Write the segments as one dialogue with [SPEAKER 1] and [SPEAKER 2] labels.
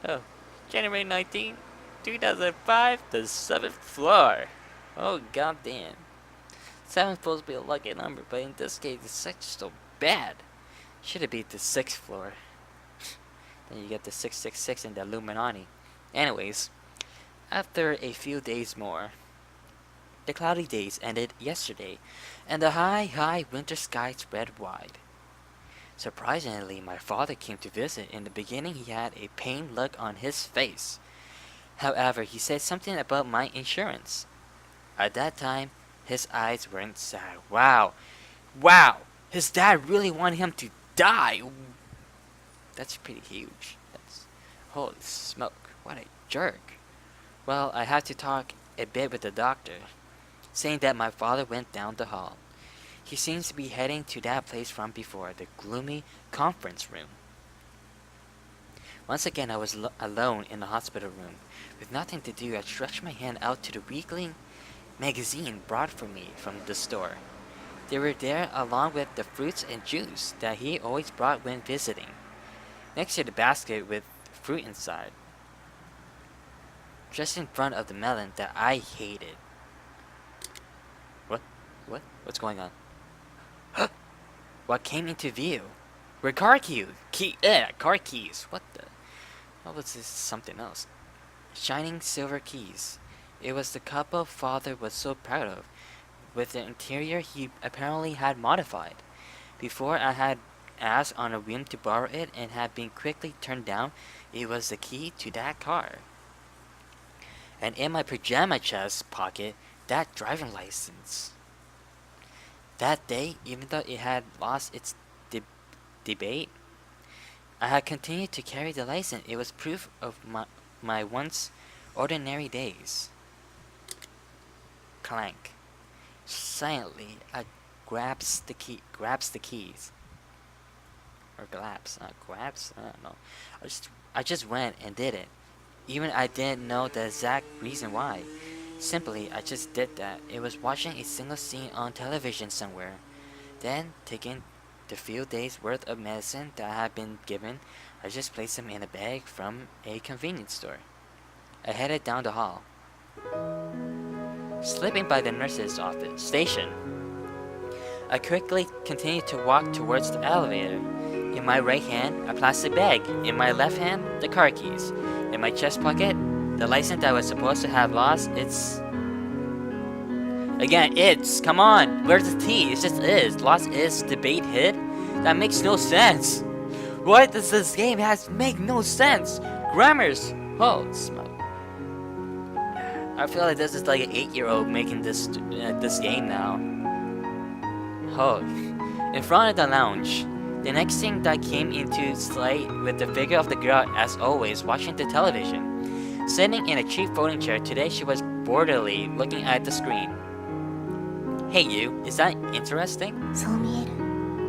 [SPEAKER 1] Oh, January 19th, 2005, the 7th floor. Oh, goddamn. 7's supposed to be a lucky number, but in this case, the 6 is so bad. Should it be the 6th floor? Then you get the 666 in the Illuminati. Anyways, after a few days more, the cloudy days ended yesterday, and the high winter sky spread wide. Surprisingly, my father came to visit. In the beginning, he had a pained look on his face. However, he said something about my insurance. At that time, his eyes weren't sad. Wow! Wow! His dad really wanted him to die! That's pretty huge. That's... Holy smoke. What a jerk. Well, I had to talk a bit with the doctor, saying that my father went down the hall. He seems to be heading to that place from before, the gloomy conference room. Once again, I was alone in the hospital room. With nothing to do, I stretched my hand out to the weekly magazine brought for me from the store. They were there along with the fruits and juice that he always brought when visiting, next to the basket with fruit inside, just in front of the melon that I hated. What? What? What's going on? What came into view? Were car keys. Car keys. What the? What was this? Something else. Shining silver keys. It was the couple father was so proud of, with the interior he apparently had modified. Before I had asked on a whim to borrow it and had been quickly turned down, it was the key to that car. And in my pajama chest pocket, that driving license. That day, even though it had lost its debate, I had continued to carry the license. It was proof of my once ordinary days. Clank. Silently, I grabs the keys. Or grabs, not grabs. I don't know. I just went and did it. Even I didn't know the exact reason why. Simply, I just did that. It was watching a single scene on television somewhere. Then, taking the few days worth of medicine that I had been given, I just placed them in a bag from a convenience store. I headed down the hall. Slipping by the nurse's office station, I quickly continued to walk towards the elevator. In my right hand, a plastic bag. In my left hand, the car keys. In my chest pocket, the license that I was supposed to have lost. Come on! Where's the T? It just is. Lost is, debate hit? That makes no sense. Why does this game make no sense? Grammars! Oh, smoke. I feel like this is like an 8-year-old making this game now. Oh. In front of the lounge, the next thing that came into sight with the figure of the girl, as always, watching the television. Sitting in a cheap folding chair, today she was boredly looking at the screen. Hey you, is that interesting?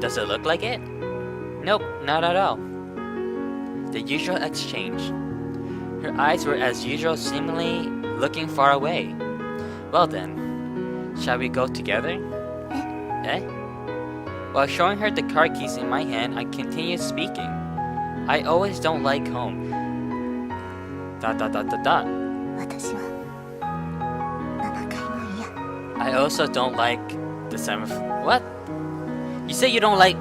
[SPEAKER 1] Does it look like it? Nope, not at all. The usual exchange. Her eyes were as usual, seemingly looking far away. Well then, shall we go together? Eh? While showing her the car keys in my hand, I continued speaking. I always don't like home. ... I also don't like the 7th... What? You say you don't like...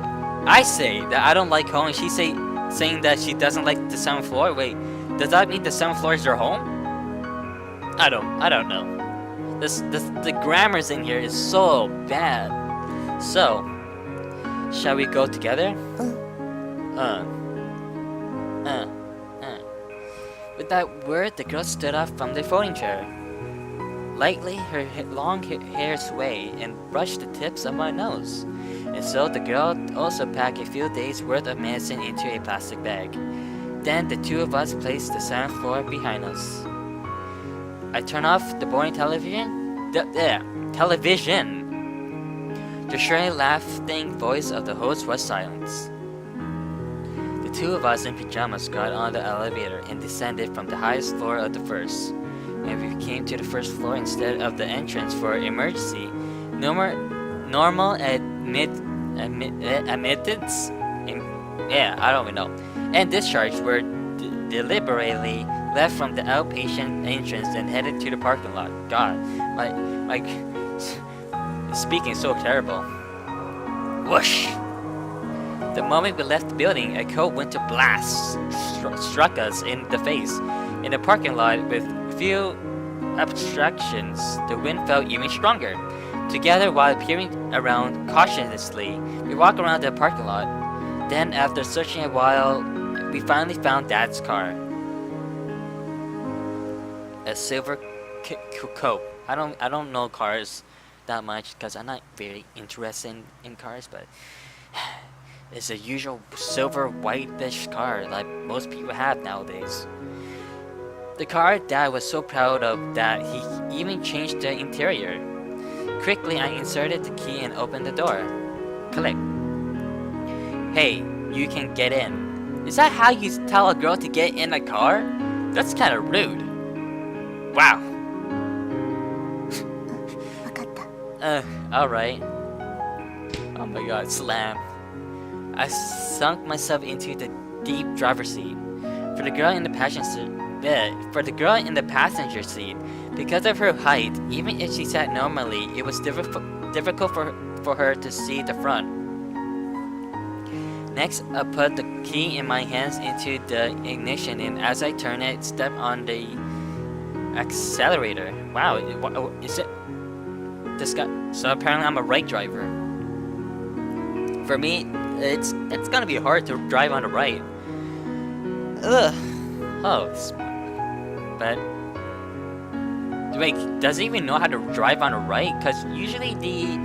[SPEAKER 1] I say that I don't like home, and she's saying that she doesn't like the 7th floor? Wait, does that mean the 7th floor is her home? I don't know. The grammars in here is so bad. So, shall we go together? With that word, the girl stood up from the folding chair. Lightly, her long hair swayed and brushed the tips of my nose. And so the girl also packed a few days' worth of medicine into a plastic bag. Then the two of us placed the 7th floor behind us. I turned off the boring television. The shrilly laughing voice of the host was silenced. The two of us in pajamas got on the elevator and descended from the highest floor of the first. And we came to the first floor instead of the entrance for emergency, normal admittance, I don't even know, and discharge were deliberately left from the outpatient entrance and headed to the parking lot. God, my speaking is so terrible. Whoosh! The moment we left the building, a cold winter blast struck us in the face. In the parking lot, with few obstructions, the wind felt even stronger. Together, while peering around cautiously, we walked around the parking lot. Then, after searching a while, we finally found Dad's car. A silver coupe. I don't know cars that much because I'm not very interested in cars, but it's a usual silver whitish car like most people have nowadays. The car Dad was so proud of that he even changed the interior. Quickly, I inserted the key and opened the door. Click. Hey, you can get in. Is that how you tell a girl to get in a car? That's kind of rude. Wow. Alright. Oh my god, slam. I sunk myself into the deep driver's seat. For the girl in the passenger seat, because of her height, even if she sat normally, it was difficult for her to see the front. Next, I put the key in my hands into the ignition, and as I turned it, stepped on the accelerator. Wow, is it this guy? So apparently I'm a right driver. For me, it's gonna be hard to drive on the right. Ugh. Oh, but wait, does he even know how to drive on the right? Cause usually the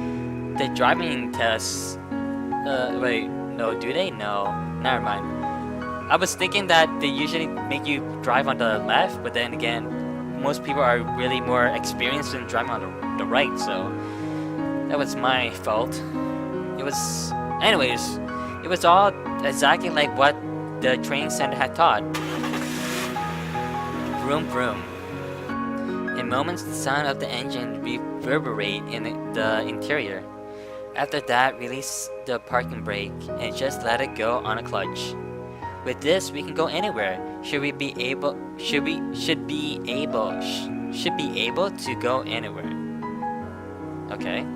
[SPEAKER 1] driving tests. Wait, no, do they? No, never mind. I was thinking that they usually make you drive on the left, but then again, most people are really more experienced in driving on the right, so that was my fault. Anyways, it was all exactly like what the training center had taught. Vroom vroom. In moments, the sound of the engine reverberate in the interior. After that, release the parking brake and just let it go on a clutch. With this, we can go anywhere. Should be able to go anywhere. Okay.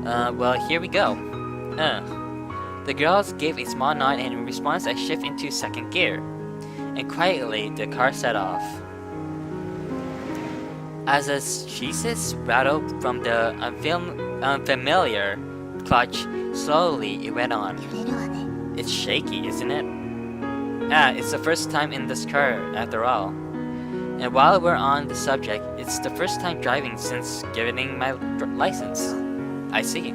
[SPEAKER 1] Well, here we go. The girls gave a small nod, and in response, I shift into second gear. And quietly, the car set off. As a cheeses rattled from the unfamiliar clutch, slowly it went on. It's shaky, isn't it? It's the first time in this car, after all. And while we're on the subject, it's the first time driving since getting my license. I see.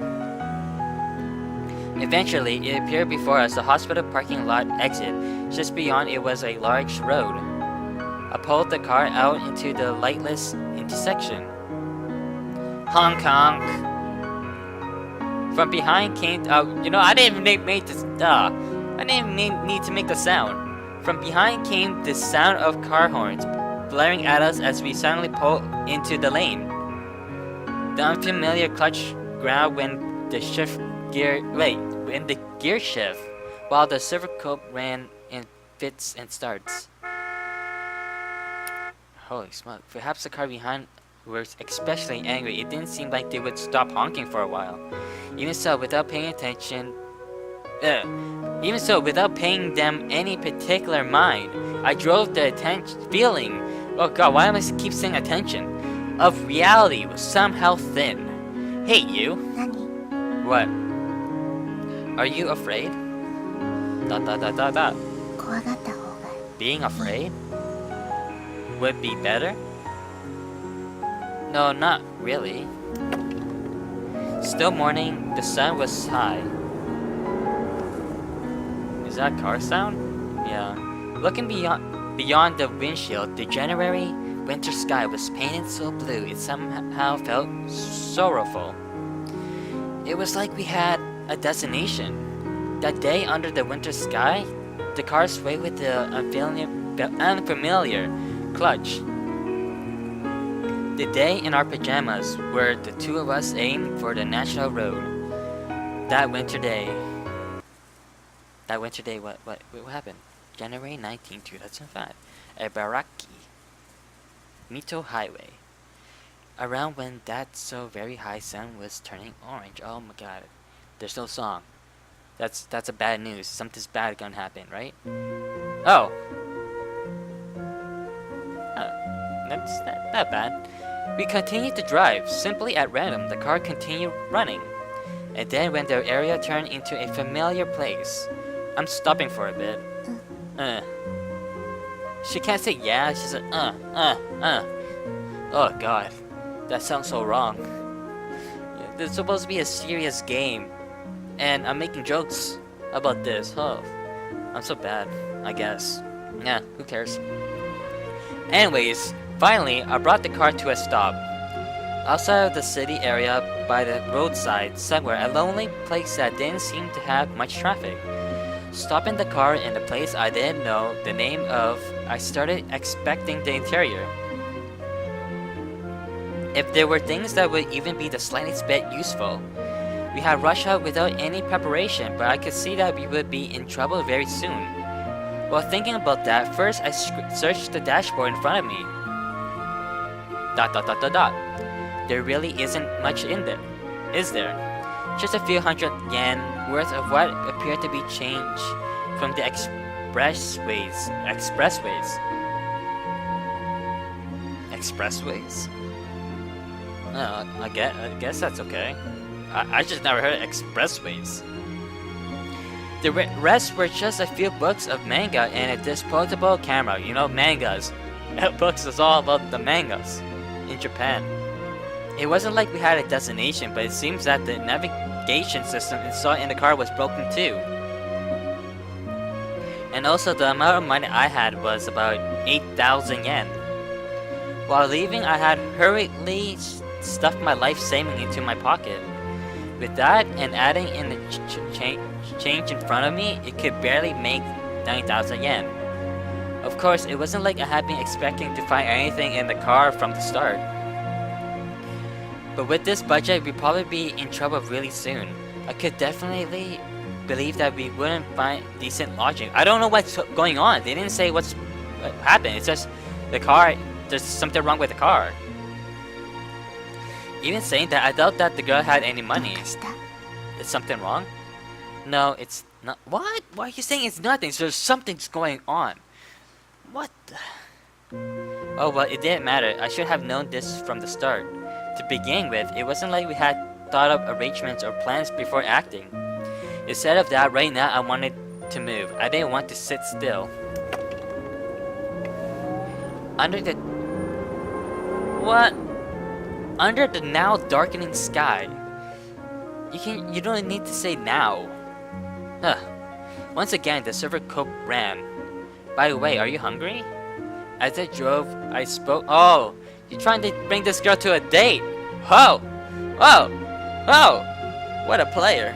[SPEAKER 1] Eventually, it appeared before us the hospital parking lot exit. Just beyond it was a large road. I pulled the car out into the lightless intersection. Honk honk. From behind came I didn't even need to make the sound. From behind came the sound of car horns blaring at us as we suddenly pulled into the lane. The unfamiliar clutch ground when the gear shift, while the silver coupe ran in fits and starts. Holy smoke! Perhaps the car behind were especially angry. It didn't seem like they would stop honking for a while. Even so, without paying them any particular mind, I drove the feeling. Oh God, why am I keep saying attention? Of reality was somehow thin. Hey, you. What? Are you afraid? Being afraid would be better? No, not really. Still morning, the sun was high. Is that car sound? Yeah. Looking beyond the windshield, the January winter sky was painted so blue it somehow felt sorrowful. It was like we had a destination. That day under the winter sky, the car swayed with the unfamiliar clutch. The day in our pajamas, where the two of us aimed for the national road. That winter day, what happened? January 19, 2005. Ibaraki. Mito Highway. Around when that so very high sun was turning orange. Oh my god. There's no song. That's a bad news. Something's bad gonna happen, right? Oh. That's not bad. We continued to drive. Simply at random, the car continued running. And then when the area turned into a familiar place, I'm stopping for a bit. She can't say yeah, she said Oh god, that sounds so wrong. This is supposed to be a serious game, and I'm making jokes about this. Oh, I'm so bad, I guess. Yeah, who cares? Anyways, finally, I brought the car to a stop. Outside of the city area, by the roadside, somewhere, a lonely place that didn't seem to have much traffic. Stopping the car in a place I didn't know the name of, I started inspecting the interior. If there were things that would even be the slightest bit useful. We had rushed out without any preparation, but I could see that we would be in trouble very soon. While thinking about that, first I searched the dashboard in front of me. ... There really isn't much in there, is there? Just a few hundred yen worth of what appeared to be change from the expressways. Expressways? No, I guess that's okay. I just never heard of expressways. The rest were just a few books of manga and a disposable camera. You know, mangas. That books is all about the mangas in Japan. It wasn't like we had a destination, but it seems that the navigation system installed in the car was broken too. And also the amount of money I had was about 8,000 yen. While leaving, I had hurriedly stuffed my life savings into my pocket. With that and adding in the change in front of me, it could barely make 9,000 yen. Of course, it wasn't like I had been expecting to find anything in the car from the start. But with this budget, we'd probably be in trouble really soon. I could definitely believe that we wouldn't find decent lodging. I don't know what's going on. They didn't say what happened. It's just the car, there's something wrong with the car. Even saying that, I doubt that the girl had any money. Is something wrong? No, it's not. What? Why are you saying it's nothing? So something's going on. What the? Oh, well, it didn't matter. I should have known this from the start. To begin with, it wasn't like we had thought of arrangements or plans before acting. Instead of that, right now I wanted to move. I didn't want to sit still. Under the... What? Under the now darkening sky. You don't need to say now. Huh. Once again, the server cope ran. By the way, are you hungry? As I drove, I spoke. Oh, you're trying to bring this girl to a date. Oh, oh, oh! What a player.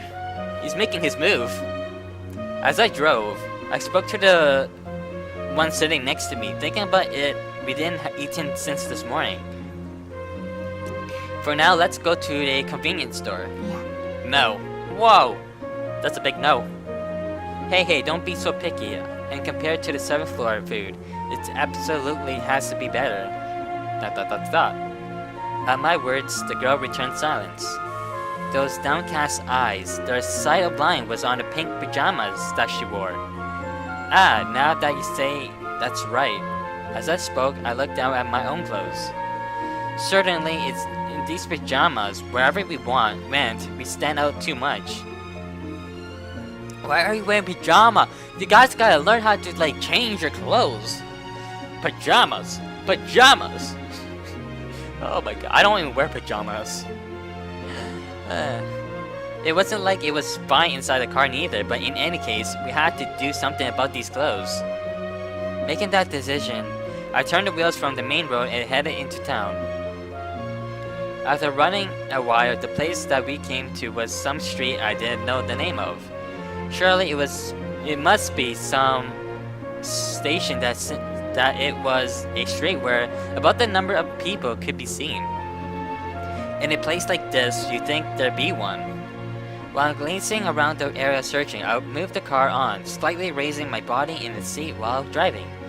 [SPEAKER 1] He's making his move. As I drove, I spoke to the one sitting next to me, thinking about it. We didn't have eaten since this morning. For now, let's go to a convenience store.
[SPEAKER 2] Yeah.
[SPEAKER 1] No. Whoa! That's a big no. Hey, don't be so picky. And compared to the 7th floor food, it absolutely has to be better. ... At my words, the girl returned silence. Those downcast eyes, their sight of blind was on the pink pajamas that she wore. Ah, now that you say that's right. As I spoke, I looked down at my own clothes. Certainly, it's in these pajamas, wherever we went, we stand out too much. Why are you wearing pajama? You guys gotta learn how to, like, change your clothes. Pajamas. Oh my god, I don't even wear pajamas. It wasn't like it was fine inside the car neither, but in any case, we had to do something about these clothes. Making that decision, I turned the wheels from the main road and headed into town. After running a while, the place that we came to was some street I didn't know the name of. Surely it must be some station that it was a street where about the number of people could be seen. In a place like this, you'd think there'd be one. While glancing around the area searching, I moved the car on, slightly raising my body in the seat while driving.